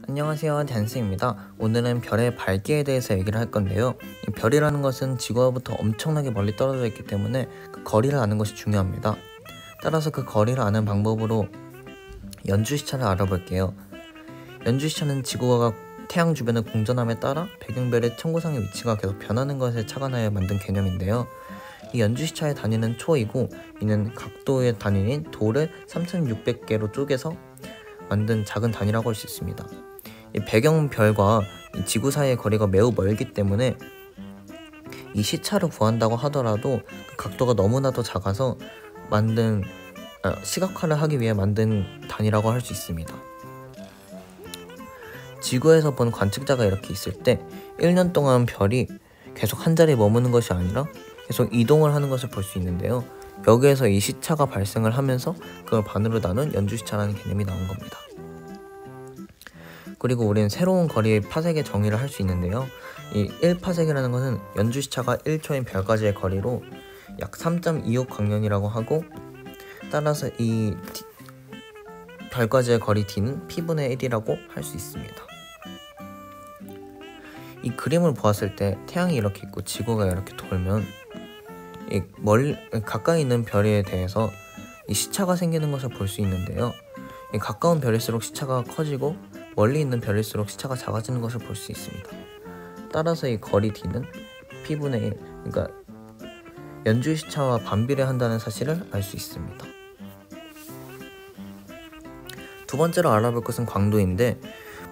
안녕하세요, 댄스입니다. 오늘은 별의 밝기에 대해서 얘기를 할 건데요. 이 별이라는 것은 지구와부터 엄청나게 멀리 떨어져 있기 때문에 그 거리를 아는 것이 중요합니다. 따라서 그 거리를 아는 방법으로 연주시차를 알아볼게요. 연주시차는 지구가 태양 주변을 공전함에 따라 배경별의 천고상의 위치가 계속 변하는 것을 착안하여 만든 개념인데요. 이 연주시차의 단위는 초이고, 이는 각도의 단위인 도를 3600개로 쪼개서 만든 작은 단위라고 할 수 있습니다. 이 배경별과 이 지구 사이의 거리가 매우 멀기 때문에 이 시차를 구한다고 하더라도 그 각도가 너무나도 작아서 시각화를 하기 위해 만든 단위라고 할 수 있습니다. 지구에서 본 관측자가 이렇게 있을 때 1년 동안 별이 계속 한 자리에 머무는 것이 아니라 계속 이동을 하는 것을 볼 수 있는데요. 여기에서 이 시차가 발생을 하면서 그걸 반으로 나눈 연주시차라는 개념이 나온 겁니다. 그리고 우리는 새로운 거리의 파색의 정의를 할 수 있는데요. 이 1파색이라는 것은 연주시차가 1초인 별까지의 거리로 약 3.26 광년이라고 하고, 따라서 이 별까지의 거리 d는 p분의 1이라고 할 수 있습니다. 이 그림을 보았을 때 태양이 이렇게 있고 지구가 이렇게 돌면 이 가까이 있는 별에 대해서 이 시차가 생기는 것을 볼 수 있는데요. 이 가까운 별일수록 시차가 커지고 멀리 있는 별일수록 시차가 작아지는 것을 볼 수 있습니다. 따라서 이 거리 d는 p분의 1, 그러니까 연주시차와 반비례한다는 사실을 알 수 있습니다. 두 번째로 알아볼 것은 광도인데,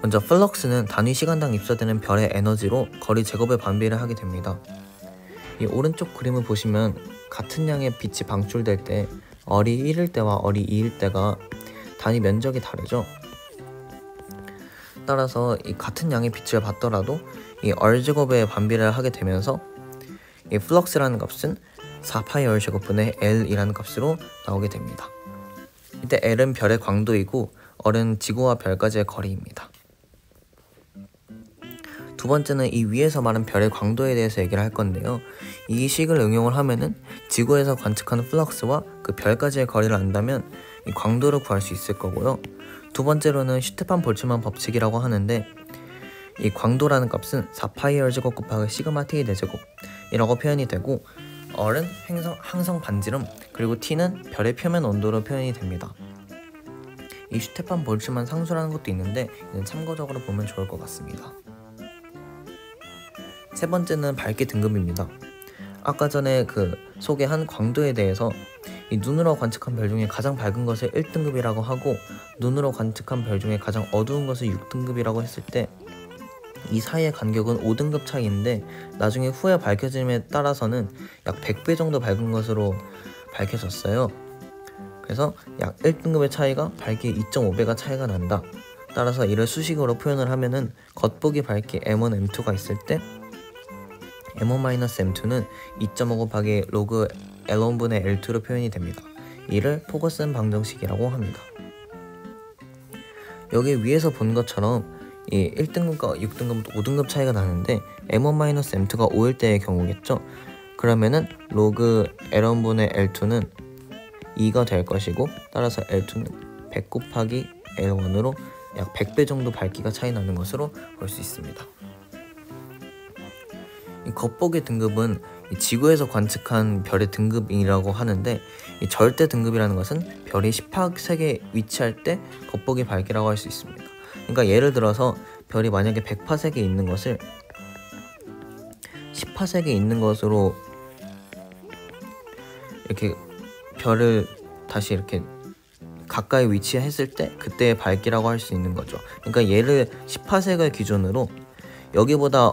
먼저 플럭스는 단위 시간당 입사되는 별의 에너지로 거리 제곱에 반비례하게 됩니다. 이 오른쪽 그림을 보시면 같은 양의 빛이 방출될 때 얼이 1일 때와 얼이 2일 때가 단위 면적이 다르죠. 따라서 이 같은 양의 빛을 받더라도 이 얼 제곱에 반비례를 하게 되면서 이 플럭스라는 값은 4파이 얼 제곱분의 L이라는 값으로 나오게 됩니다. 이때 L은 별의 광도이고 얼은 지구와 별까지의 거리입니다. 두 번째는 이 위에서 말한 별의 광도에 대해서 얘기를 할 건데요. 이 식을 응용을 하면은 지구에서 관측하는 플럭스와 그 별까지의 거리를 안다면 이 광도를 구할 수 있을 거고요. 두 번째로는 슈테판 볼츠만 법칙이라고 하는데, 이 광도라는 값은 4파이 얼 제곱 곱하기 시그마 t 4제곱이라고 표현이 되고, 얼은 항성 반지름, 그리고 t는 별의 표면 온도로 표현이 됩니다. 이 슈테판 볼츠만 상수라는 것도 있는데 이는 참고적으로 보면 좋을 것 같습니다. 세 번째는 밝기 등급입니다. 아까 전에 소개한 광도에 대해서 이 눈으로 관측한 별 중에 가장 밝은 것을 1등급이라고 하고, 눈으로 관측한 별 중에 가장 어두운 것을 6등급이라고 했을 때 이 사이의 간격은 5등급 차이인데, 나중에 후에 밝혀짐에 따라서는 약 100배 정도 밝은 것으로 밝혀졌어요. 그래서 약 1등급의 차이가 밝기의 2.5배가 차이가 난다. 따라서 이를 수식으로 표현을 하면은 겉보기 밝기 M1, M2가 있을 때 M1-M2는 2.5 곱하기 로그 L1분의 L2로 표현이 됩니다. 이를 포거슨 방정식이라고 합니다. 여기 위에서 본 것처럼 이 1등급과 6등급, 5등급 차이가 나는데 M1-M2가 5일 때의 경우겠죠. 그러면은 로그 L1분의 L2는 2가 될 것이고, 따라서 L2는 100 곱하기 L1으로 약 100배 정도 밝기가 차이 나는 것으로 볼 수 있습니다. 이 겉보기 등급은 이 지구에서 관측한 별의 등급이라고 하는데, 이 절대 등급이라는 것은 별이 10파색에 위치할 때 겉보기 밝기라고 할 수 있습니다. 그러니까 예를 들어서 별이 만약에 100파색에 있는 것을 10파색에 있는 것으로 이렇게 별을 다시 이렇게 가까이 위치했을 때 그때의 밝기라고 할 수 있는 거죠. 그러니까 얘를 10파색을 기준으로 여기보다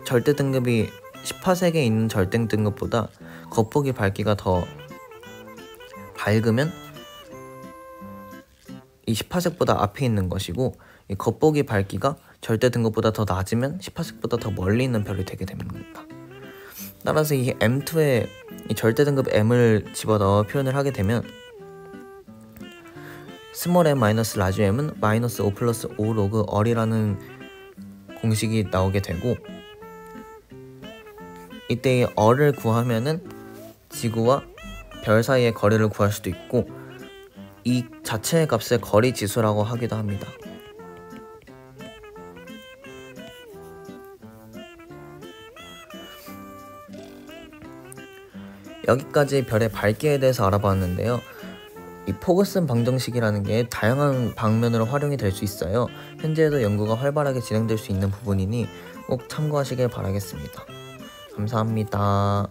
절대 등급이 10파색에 있는 절대 등급보다 겉보기 밝기가 더 밝으면 이 10파색보다 앞에 있는 것이고, 이 겉보기 밝기가 절대 등급보다 더 낮으면 10파색보다 더 멀리 있는 별이 되게 되는 겁니다. 따라서 이 M2에 이 절대 등급 M을 집어넣어 표현을 하게 되면 스몰 m 마이너스 라지 m은 마이너스 5 플러스 5 로그 얼이라는 공식이 나오게 되고, 이때 이 얼을 구하면은 지구와 별 사이의 거리를 구할 수도 있고, 이 자체의 값을 거리 지수라고 하기도 합니다. 여기까지 별의 밝기에 대해서 알아봤는데요. 이 포그슨 방정식이라는 게 다양한 방면으로 활용이 될 수 있어요. 현재에도 연구가 활발하게 진행될 수 있는 부분이니 꼭 참고하시길 바라겠습니다. 감사합니다.